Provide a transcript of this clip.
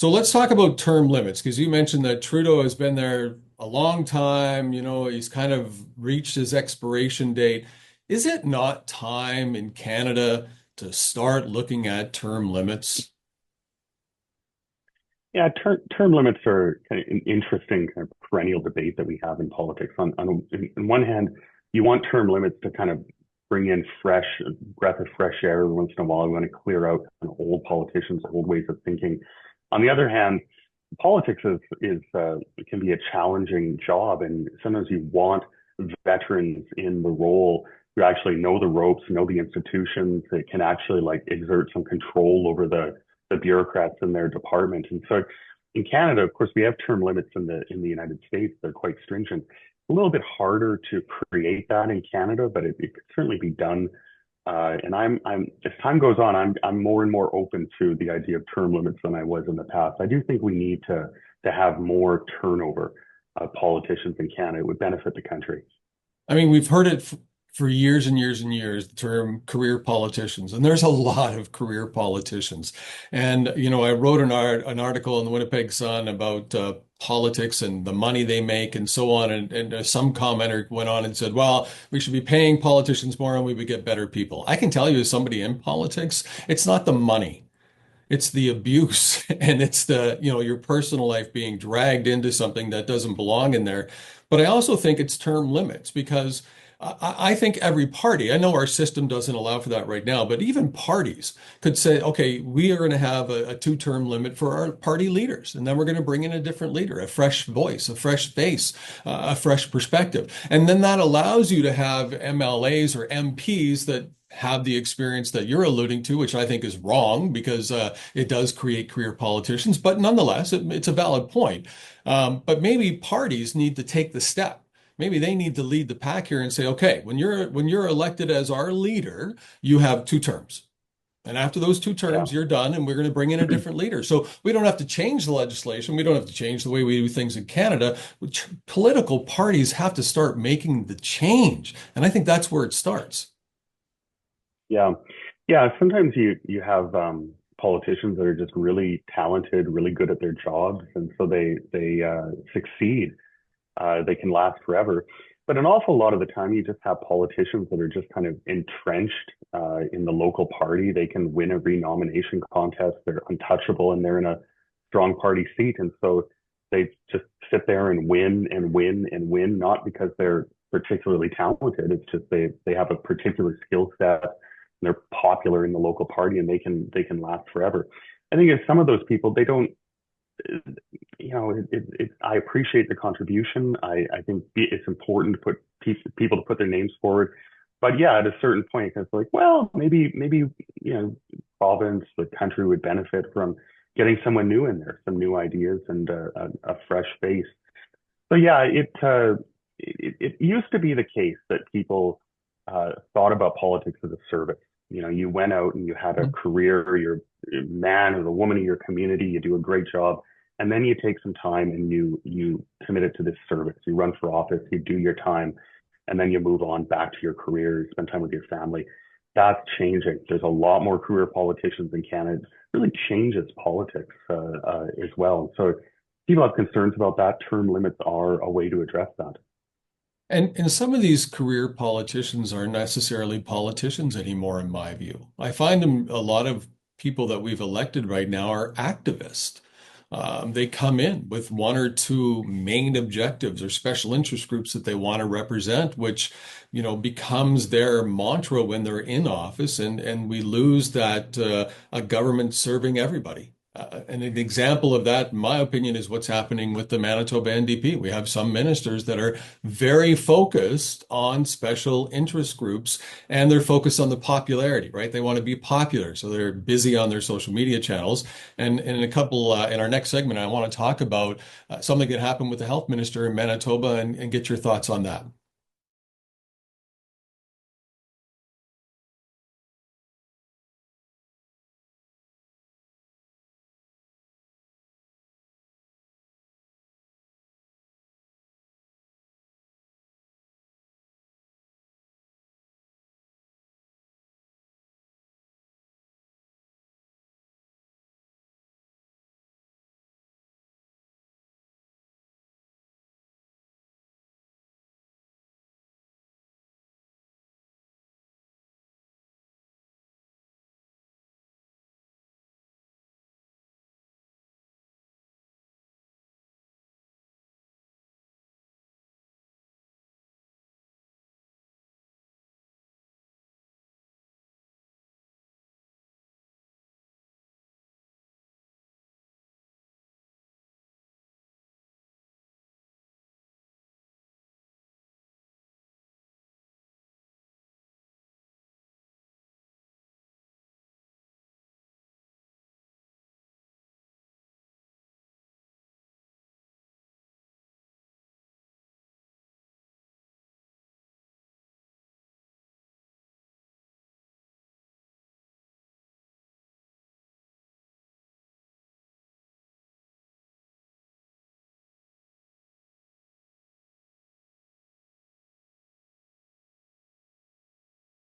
So let's talk about term limits because you mentioned that Trudeau has been there a long time. He's kind of reached his expiration date. Is it not time in Canada to start looking at term limits? Yeah, term limits are kind of an interesting kind of perennial debate that we have in politics. On one hand, you want term limits to kind of bring in fresh breath of fresh air every once in a while. We want to clear out kind of old politicians, old ways of thinking. On the other hand, politics is can be a challenging job, and sometimes you want veterans in the role who actually know the ropes, know the institutions, that can actually like exert some control over the bureaucrats in their department. And so in Canada, of course, we have term limits in the United States. They're quite stringent. A little bit harder to create that in Canada, but it could certainly be done. And I'm as time goes on, I'm more and more open to the idea of term limits than I was in the past. I do think we need to have more turnover of politicians in Canada. It would benefit the country. I mean, we've heard it for years and years and years, the term career politicians, and there's a lot of career politicians. And, I wrote an article in the Winnipeg Sun about politics and the money they make and so on. And some commenter went on and said, well, we should be paying politicians more and we would get better people. I can tell you, as somebody in politics, it's not the money. It's the abuse and it's your personal life being dragged into something that doesn't belong in there. But I also think it's term limits because I think every party, I know our system doesn't allow for that right now, but even parties could say, okay, we are going to have a two-term limit for our party leaders. And then we're going to bring in a different leader, a fresh voice, a fresh face, a fresh perspective. And then that allows you to have MLAs or MPs that have the experience that you're alluding to, which I think is wrong because it does create career politicians. But nonetheless, it's a valid point. But maybe parties need to take the step. Maybe they need to lead the pack here and say, okay, when you're elected as our leader, you have two terms. And after those two Yeah. terms, you're done, and we're going to bring in a different leader. So we don't have to change the legislation. We don't have to change the way we do things in Canada. Which political parties have to start making the change. And I think that's where it starts. Yeah. Yeah. Sometimes you have politicians that are just really talented, really good at their jobs, and so they succeed. They can last forever. But an awful lot of the time, you just have politicians that are just kind of entrenched in the local party. They can win every nomination contest. They're untouchable, and they're in a strong party seat. And so they just sit there and win and win and win, not because they're particularly talented. It's just they have a particular skill set. And they're popular in the local party, and they can last forever. I think if some of those people, they don't, I appreciate the contribution. I think it's important to put people to put their names forward. But yeah, at a certain point, it's like, well, maybe, province, the country would benefit from getting someone new in there, some new ideas and a fresh face. So yeah, it used to be the case that people thought about politics as a service. You went out and you had a career, you're a man or the woman of your community, you do a great job, and then you take some time and you commit it to this service. You run for office, you do your time, and then you move on back to your career, spend time with your family. That's changing. There's a lot more career politicians in Canada. It really changes politics as well. So people have concerns about that. Term limits are a way to address that. And some of these career politicians aren't necessarily politicians anymore, in my view. I find them a lot of people that we've elected right now are activists. They come in with one or two main objectives or special interest groups that they want to represent, which, becomes their mantra when they're in office, and we lose that a government serving everybody. And an example of that, in my opinion, is what's happening with the Manitoba NDP. We have some ministers that are very focused on special interest groups and they're focused on the popularity, right? They want to be popular. So they're busy on their social media channels. And in our next segment, I want to talk about something that happened with the health minister in Manitoba and get your thoughts on that.